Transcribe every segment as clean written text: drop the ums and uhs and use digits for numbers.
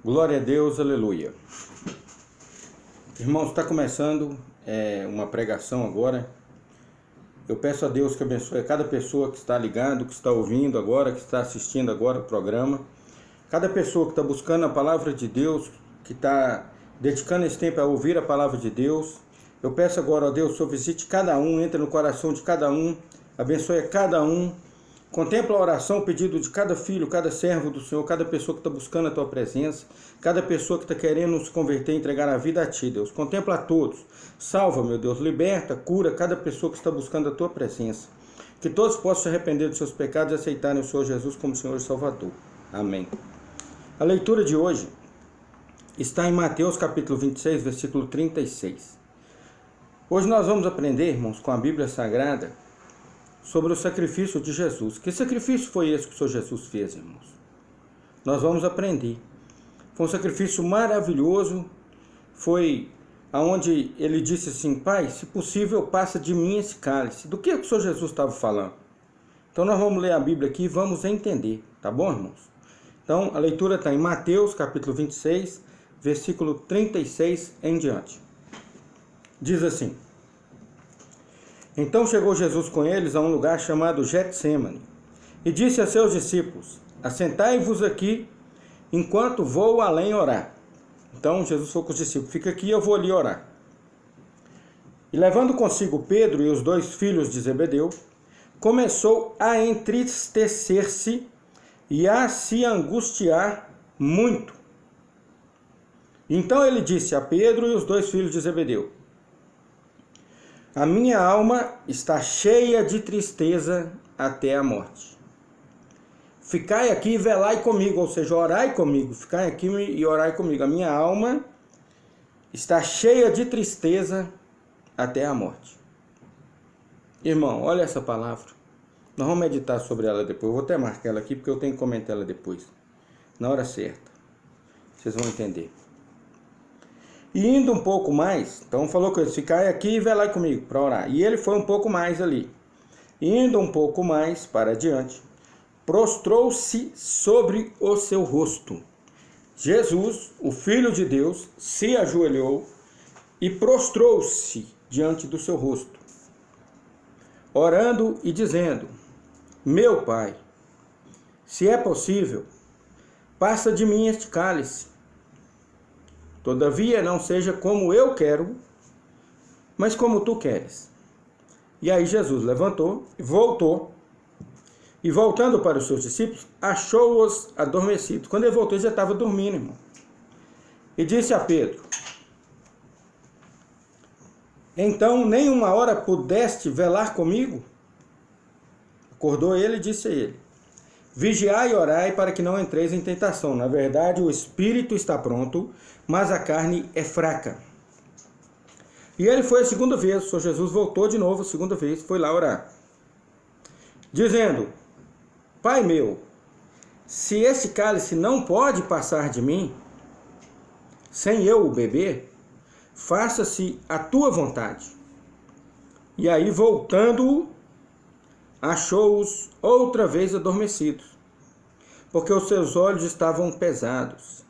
Glória a Deus, aleluia. Irmãos, está começando uma pregação agora. Eu peço a Deus que abençoe cada pessoa que está ligado, que está ouvindo agora, que está assistindo agora o programa. Cada pessoa que está buscando a palavra de Deus, que está dedicando esse tempo a ouvir a palavra de Deus. Eu peço agora, ó Deus, que o Senhor visite cada um, entre no coração de cada um, abençoe a cada um. Contempla a oração, o pedido de cada filho, cada servo do Senhor, cada pessoa que está buscando a Tua presença, cada pessoa que está querendo se converter e entregar a vida a Ti, Deus. Contempla a todos. Salva, meu Deus, liberta, cura cada pessoa que está buscando a Tua presença. Que todos possam se arrepender dos seus pecados e aceitarem o Senhor Jesus como Senhor e Salvador. Amém. A leitura de hoje está em Mateus capítulo 26, versículo 36. Hoje nós vamos aprender, irmãos, com a Bíblia Sagrada, sobre o sacrifício de Jesus. Que sacrifício foi esse que o Senhor Jesus fez, irmãos? Nós vamos aprender. Foi um sacrifício maravilhoso. Foi aonde ele disse assim: Pai, se possível, passa de mim esse cálice. Do que o Senhor Jesus estava falando? Então nós vamos ler a Bíblia aqui e vamos entender. Tá bom, irmãos? Então a leitura está em Mateus capítulo 26, versículo 36 em diante. Diz assim: Então chegou Jesus com eles a um lugar chamado Getsêmani e disse a seus discípulos: Assentai-vos aqui enquanto vou além orar. Então Jesus falou com os discípulos: Fica aqui, eu vou ali orar. E levando consigo Pedro e os dois filhos de Zebedeu, começou a entristecer-se e a se angustiar muito. Então ele disse a Pedro e os dois filhos de Zebedeu: A minha alma está cheia de tristeza até a morte. Ficai aqui e velai comigo, ou seja, orai comigo. Ficai aqui e orai comigo. A minha alma está cheia de tristeza até a morte. Irmão, olha essa palavra. Nós vamos meditar sobre ela depois. Eu vou até marcar ela aqui porque eu tenho que comentar ela depois. Na hora certa. Vocês vão entender. E indo um pouco mais, então falou com ele: Ficai aqui e velai comigo para orar. E ele foi um pouco mais ali. Indo um pouco mais para adiante, prostrou-se sobre o seu rosto. Jesus, o Filho de Deus, se ajoelhou e prostrou-se diante do seu rosto, orando e dizendo: Meu Pai, se é possível, passa de mim este cálice. Todavia não seja como eu quero, mas como tu queres. E aí Jesus levantou e voltou. E voltando para os seus discípulos, achou-os adormecidos. Quando ele voltou, ele já estava dormindo, irmão. E disse a Pedro: Então nem uma hora pudeste velar comigo? Acordou ele e disse a ele: Vigiai e orai para que não entreis em tentação. Na verdade, o espírito está pronto, mas a carne é fraca. E ele foi a segunda vez. O Senhor Jesus voltou de novo a segunda vez, foi lá orar, dizendo: Pai meu, se esse cálice não pode passar de mim, sem eu o beber, faça-se a tua vontade. E aí, voltando, achou-os outra vez adormecidos, porque os seus olhos estavam pesados.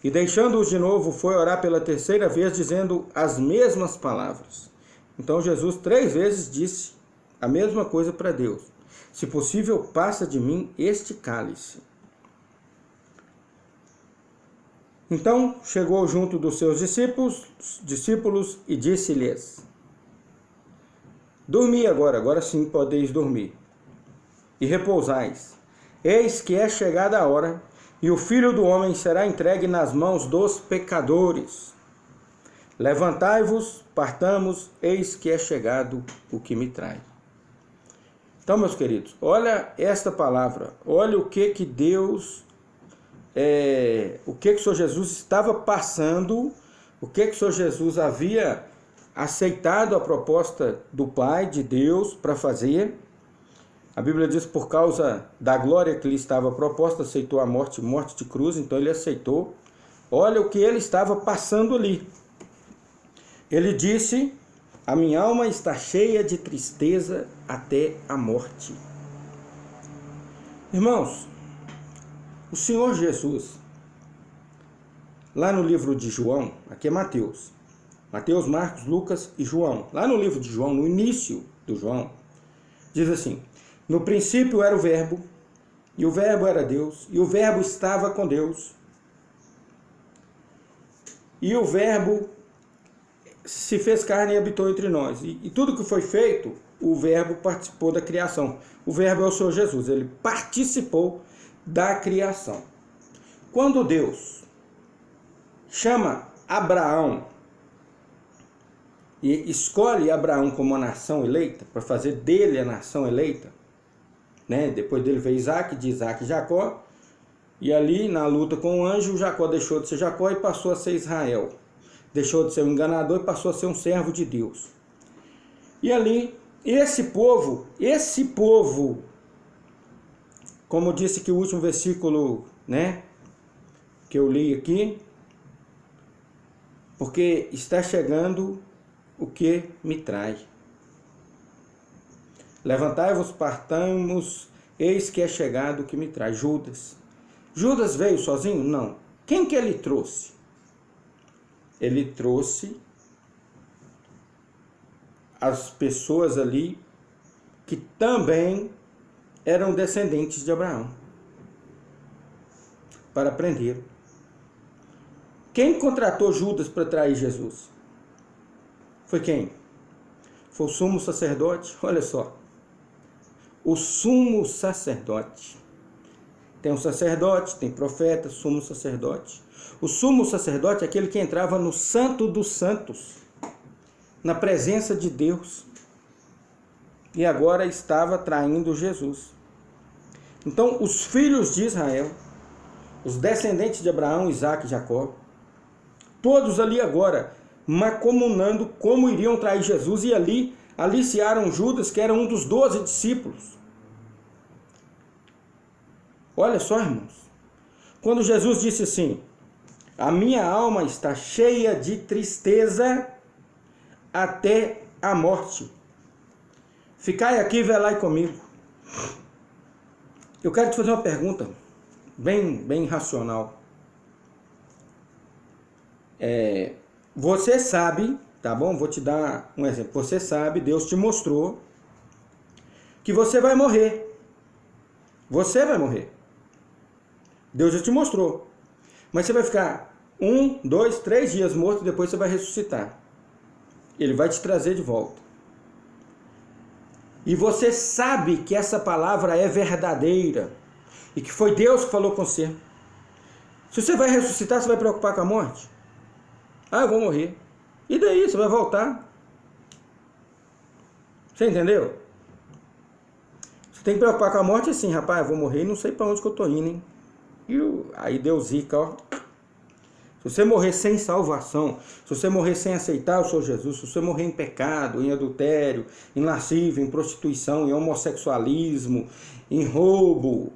E deixando-os de novo, foi orar pela terceira vez, dizendo as mesmas palavras. Então Jesus 3 vezes disse a mesma coisa para Deus: Se possível, passa de mim este cálice. Então chegou junto dos seus discípulos e disse-lhes: Dormi agora sim podeis dormir, e repousais. Eis que é chegada a hora, e o Filho do Homem será entregue nas mãos dos pecadores. Levantai-vos, partamos, eis que é chegado o que me trai. Então, meus queridos, olha esta palavra, olha o que Deus, o que o Senhor Jesus estava passando, o que o Senhor Jesus havia aceitado a proposta do Pai, de Deus, para fazer. A Bíblia diz: por causa da glória que lhe estava proposta, aceitou a morte de cruz, então ele aceitou. Olha o que ele estava passando ali. Ele disse: a minha alma está cheia de tristeza até a morte. Irmãos, o Senhor Jesus, lá no livro de João, aqui é Mateus. Mateus, Marcos, Lucas e João. Lá no livro de João, no início do João, diz assim: no princípio era o Verbo, e o Verbo era Deus, e o Verbo estava com Deus. E o Verbo se fez carne e habitou entre nós. E tudo que foi feito, o Verbo participou da criação. O Verbo é o Senhor Jesus, ele participou da criação. Quando Deus chama Abraão e escolhe Abraão como a nação eleita, para fazer dele a nação eleita, né? Depois dele veio Isaac, de Isaac Jacó, e ali na luta com o anjo, Jacó deixou de ser Jacó e passou a ser Israel. Deixou de ser um enganador e passou a ser um servo de Deus. E ali, esse povo, como disse que o último versículo, né, que eu li aqui, porque está chegando o que me trai. Levantai-vos, partamos, eis que é chegado o que me traz. Judas. Judas veio sozinho? Não. Quem que ele trouxe? Ele trouxe as pessoas ali que também eram descendentes de Abraão para prender. Quem contratou Judas para trair Jesus? Foi quem? Foi o sumo sacerdote. Olha só. O sumo sacerdote. Tem um sacerdote, tem profeta, sumo sacerdote. O sumo sacerdote é aquele que entrava no santo dos santos, na presença de Deus. E agora estava traindo Jesus. Então, os filhos de Israel, os descendentes de Abraão, Isaac e Jacó, todos ali agora, macomunando como iriam trair Jesus, e ali aliciaram Judas, que era um dos 12 discípulos. Olha só, irmãos, quando Jesus disse assim: a minha alma está cheia de tristeza até a morte. Ficai aqui e velai comigo. Eu quero te fazer uma pergunta bem racional. Você sabe, tá bom? Vou te dar um exemplo. Você sabe, Deus te mostrou que você vai morrer. Você vai morrer. Deus já te mostrou. Mas você vai ficar 1, 2, 3 dias morto e depois você vai ressuscitar. Ele vai te trazer de volta. E você sabe que essa palavra é verdadeira e que foi Deus que falou com você. Se você vai ressuscitar, você vai preocupar com a morte? Ah, eu vou morrer. E daí? Você vai voltar. Você entendeu? Você tem que preocupar com a morte assim, rapaz, eu vou morrer e não sei para onde que eu tô indo, hein? Aí Deus zica, ó. Se você morrer sem salvação, se você morrer sem aceitar o Senhor Jesus, se você morrer em pecado, em adultério, em lascívia, em prostituição, em homossexualismo, em roubo,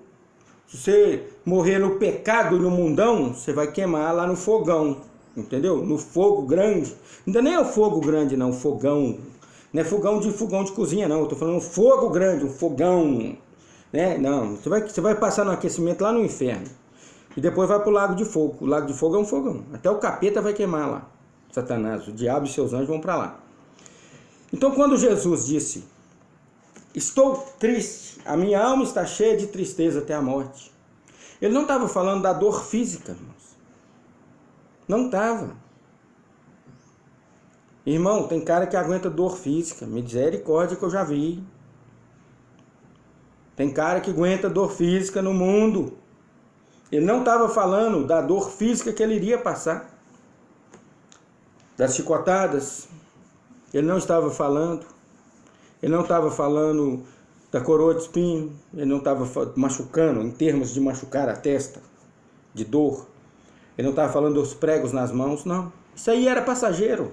se você morrer no pecado e no mundão, você vai queimar lá no fogão, entendeu? No fogo grande. Ainda nem é o fogo grande não, fogão. Não é fogão de cozinha não, eu tô falando fogo grande, um fogão, né? Não, você vai passar no aquecimento lá no inferno. E depois vai para o lago de fogo. O lago de fogo é um fogão. Até o capeta vai queimar lá. Satanás, o diabo e seus anjos vão para lá. Então quando Jesus disse: estou triste, a minha alma está cheia de tristeza até a morte. Ele não estava falando da dor física, irmãos. Não estava. Irmão, tem cara que aguenta dor física. Misericórdia que eu já vi. Tem cara que aguenta dor física no mundo. Ele não estava falando da dor física que ele iria passar, das chicotadas. Ele não estava falando. Ele não estava falando da coroa de espinho. Ele não estava machucando, em termos de machucar a testa, de dor. Ele não estava falando dos pregos nas mãos, não. Isso aí era passageiro.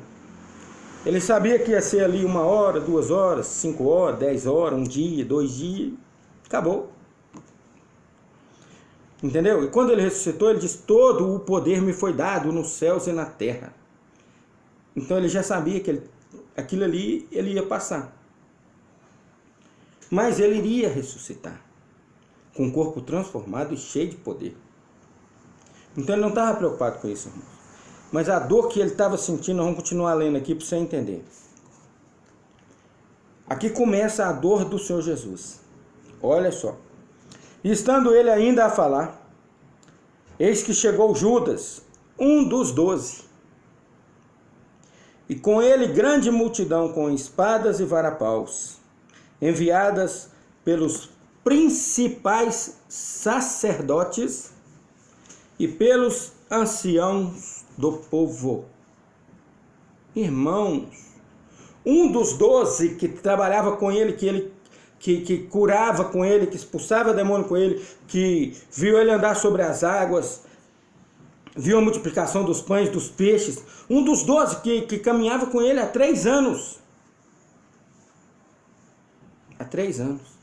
Ele sabia que ia ser ali 1 hora, 2 horas, 5 horas, 10 horas, 1 dia, 2 dias. Acabou. Entendeu? E quando ele ressuscitou, ele disse: todo o poder me foi dado nos céus e na terra. Então ele já sabia que aquilo ali ele ia passar. Mas ele iria ressuscitar com um corpo transformado e cheio de poder. Então ele não estava preocupado com isso, irmãos. Mas a dor que ele estava sentindo, nós vamos continuar lendo aqui para você entender. Aqui começa a dor do Senhor Jesus. Olha só. E estando ele ainda a falar, eis que chegou Judas, um dos 12. E com ele grande multidão com espadas e varapaus, enviadas pelos principais sacerdotes e pelos anciãos do povo. Irmãos, um dos 12 que trabalhava com ele, que curava com ele, que expulsava demônio com ele, que viu ele andar sobre as águas, viu a multiplicação dos pães, dos peixes, um dos 12 que caminhava com ele há 3 anos. Há 3 anos.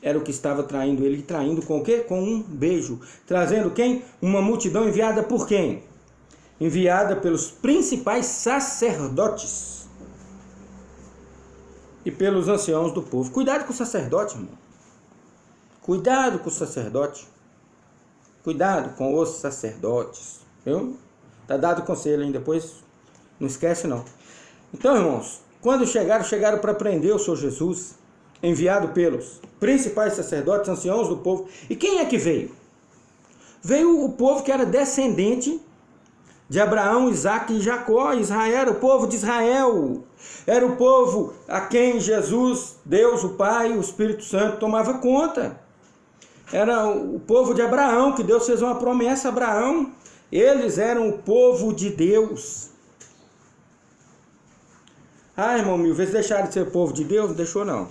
Era o que estava traindo ele, traindo com o quê? Com um beijo. Trazendo quem? Uma multidão enviada por quem? Enviada pelos principais sacerdotes e pelos anciãos do povo. Cuidado com o sacerdote, irmão. Cuidado com o sacerdote. Cuidado com os sacerdotes. Viu? Tá dado o conselho, hein? Depois não esquece não. Então, irmãos, quando chegaram para prender o Senhor Jesus, enviado pelos principais sacerdotes, anciãos do povo. E quem é que veio? Veio o povo que era descendente de Abraão, Isaque e Jacó. Israel era o povo de Israel. Era o povo a quem Jesus, Deus, o Pai, o Espírito Santo tomava conta. Era o povo de Abraão, que Deus fez uma promessa a Abraão. Eles eram o povo de Deus. Ah, irmão, 1000 vezes deixaram de ser povo de Deus? Não deixou não.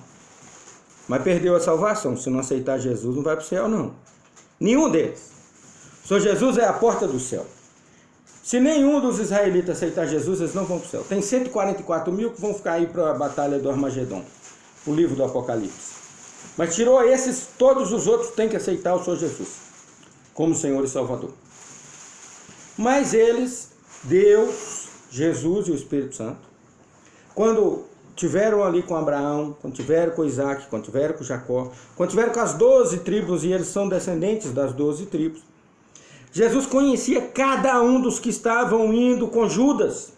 Mas perdeu a salvação. Se não aceitar Jesus, não vai para o céu não. Nenhum deles. O Senhor Jesus é a porta do céu. Se nenhum dos israelitas aceitar Jesus, eles não vão para o céu. Tem 144 mil que vão ficar aí para a batalha do Armagedon, o livro do Apocalipse. Mas tirou esses, todos os outros têm que aceitar o Senhor Jesus como Senhor e Salvador. Mas eles, Deus, Jesus e o Espírito Santo, quando tiveram ali com Abraão, quando tiveram com Isaac, quando tiveram com Jacó, quando tiveram com as 12 tribos, e eles são descendentes das 12 tribos, Jesus conhecia cada um dos que estavam indo com Judas.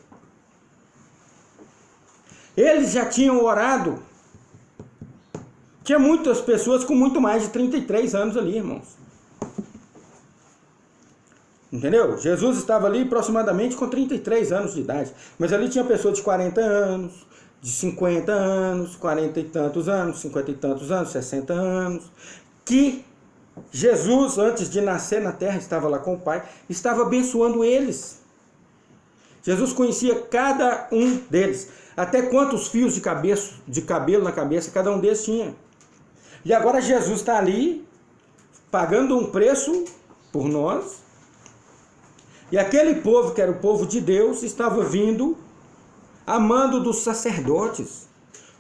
Eles já tinham orado. Tinha muitas pessoas com muito mais de 33 anos ali, irmãos. Entendeu? Jesus estava ali aproximadamente com 33 anos de idade. Mas ali tinha pessoas de 40 anos, de 50 anos, 40 e tantos anos, 50 e tantos anos, 60 anos, que Jesus, antes de nascer na terra, estava lá com o Pai, estava abençoando eles. Jesus conhecia cada um deles, até quantos fios de cabelo na cabeça cada um deles tinha. E agora Jesus está ali, pagando um preço por nós, e aquele povo, que era o povo de Deus, estava vindo amando dos sacerdotes,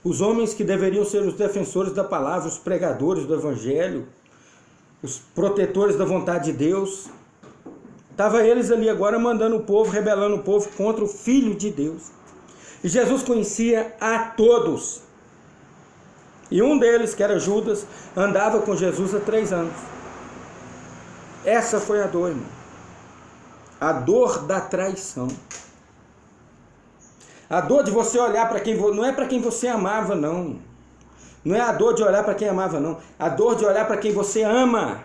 os homens que deveriam ser os defensores da palavra, os pregadores do evangelho, os protetores da vontade de Deus. Estavam eles ali agora mandando o povo, rebelando o povo contra o Filho de Deus. E Jesus conhecia a todos. E um deles, que era Judas, andava com Jesus há 3 anos. Essa foi a dor, irmão. A dor da traição. A dor de você olhar para quem... Não é para quem você amava, não. Não é a dor de olhar para quem amava, não. A dor de olhar para quem você ama.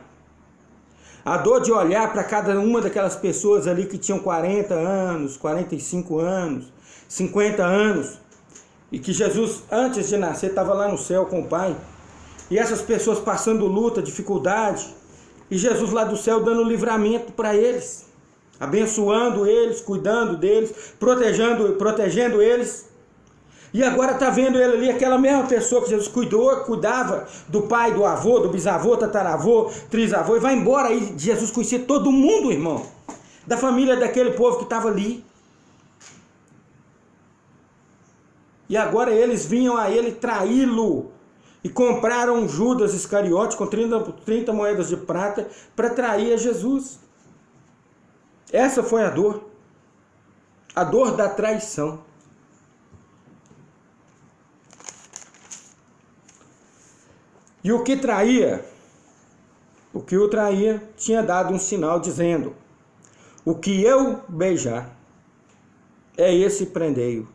A dor de olhar para cada uma daquelas pessoas ali que tinham 40 anos, 45 anos, 50 anos. E que Jesus, antes de nascer, estava lá no céu com o Pai. E essas pessoas passando luta, dificuldade. E Jesus lá do céu dando livramento para eles. Abençoando eles, cuidando deles, protegendo eles. E agora está vendo ele ali, aquela mesma pessoa que Jesus cuidava do pai, do avô, do bisavô, tataravô, trisavô, e vai embora aí. Jesus conhecia todo mundo, irmão, da família daquele povo que estava ali. E agora eles vinham a ele traí-lo. E compraram Judas Iscariote com 30 moedas de prata para trair a Jesus. Essa foi a dor. A dor da traição. E o que traía o que o traía, tinha dado um sinal dizendo: o que eu beijar, é esse, prendei-o.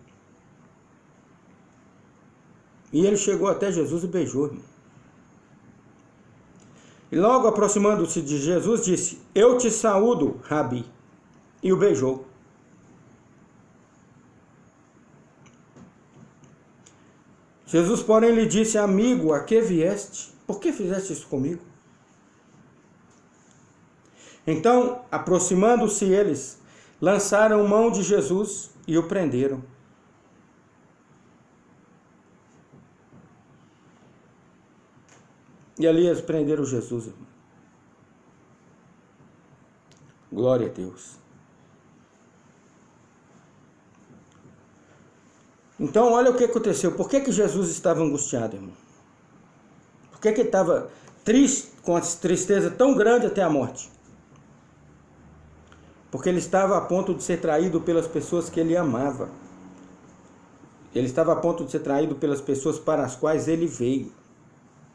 E ele chegou até Jesus e beijou, irmão. E logo aproximando-se de Jesus, disse: eu te saúdo, Rabi. E o beijou. Jesus, porém, lhe disse: amigo, a que vieste? Por que fizeste isso comigo? Então, aproximando-se eles, lançaram mão de Jesus e o prenderam. E ali eles prenderam Jesus, irmão. Glória a Deus. Então, olha o que aconteceu. Por que Jesus estava angustiado, irmão? Por que ele estava triste, com a tristeza tão grande até a morte? Porque ele estava a ponto de ser traído pelas pessoas que ele amava. Ele estava a ponto de ser traído pelas pessoas para as quais ele veio,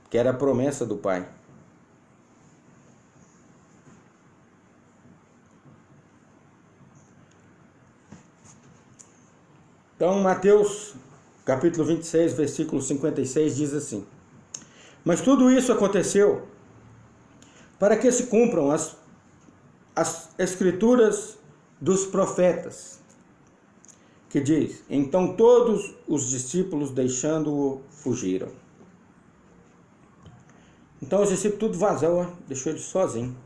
que era a promessa do Pai. Então, Mateus, capítulo 26, versículo 56, diz assim: mas tudo isso aconteceu para que se cumpram as escrituras dos profetas, que diz: então todos os discípulos, deixando-o, fugiram. Então os discípulos tudo vazou, deixou ele sozinho.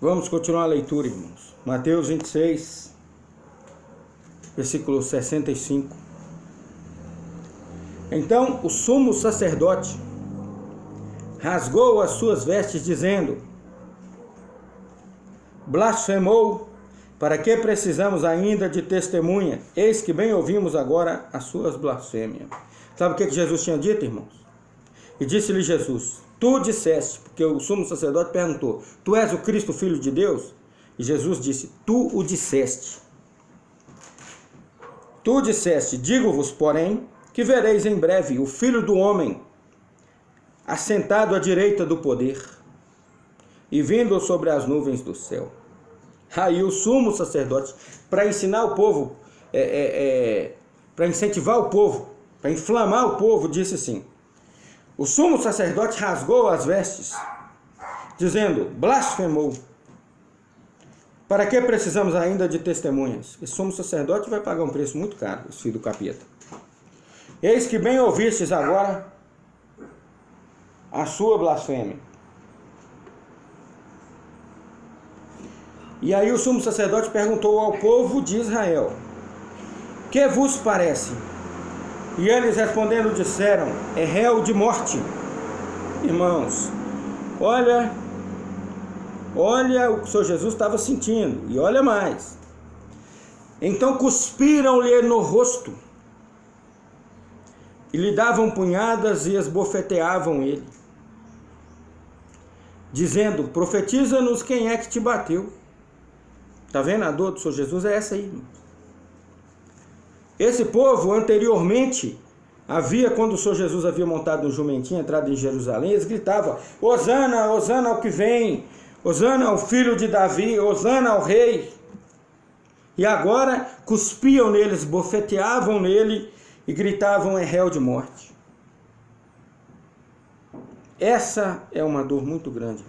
Vamos continuar a leitura, irmãos. Mateus 26, versículo 65. Então o sumo sacerdote rasgou as suas vestes, dizendo: blasfemou, para que precisamos ainda de testemunha? Eis que bem ouvimos agora as suas blasfêmias. Sabe o que Jesus tinha dito, irmãos? E disse-lhe Jesus: tu disseste, porque o sumo sacerdote perguntou: tu és o Cristo, Filho de Deus? E Jesus disse: tu o disseste. Tu disseste: digo-vos, porém, que vereis em breve o Filho do Homem assentado à direita do poder e vindo sobre as nuvens do céu. Aí o sumo sacerdote, para ensinar o povo, para incentivar o povo, para inflamar o povo, disse assim: o sumo sacerdote rasgou as vestes, dizendo: blasfemou. Para que precisamos ainda de testemunhas? Esse sumo sacerdote vai pagar um preço muito caro, esse filho do capeta. Eis que bem ouvistes agora a sua blasfêmia. E aí o sumo sacerdote perguntou ao povo de Israel: que vos parece? E eles respondendo disseram: é réu de morte. Irmãos, olha o que o Senhor Jesus estava sentindo, e olha mais. Então cuspiram-lhe no rosto, e lhe davam punhadas e esbofeteavam ele, dizendo: profetiza-nos quem é que te bateu. Está vendo? A dor do Senhor Jesus é essa aí, irmãos. Esse povo anteriormente quando o Senhor Jesus havia montado um jumentinho, entrado em Jerusalém, eles gritavam: Hosana, Hosana ao que vem, Hosana ao filho de Davi, Hosana ao rei. E agora cuspiam neles, bofeteavam nele e gritavam: é réu de morte. Essa é uma dor muito grande.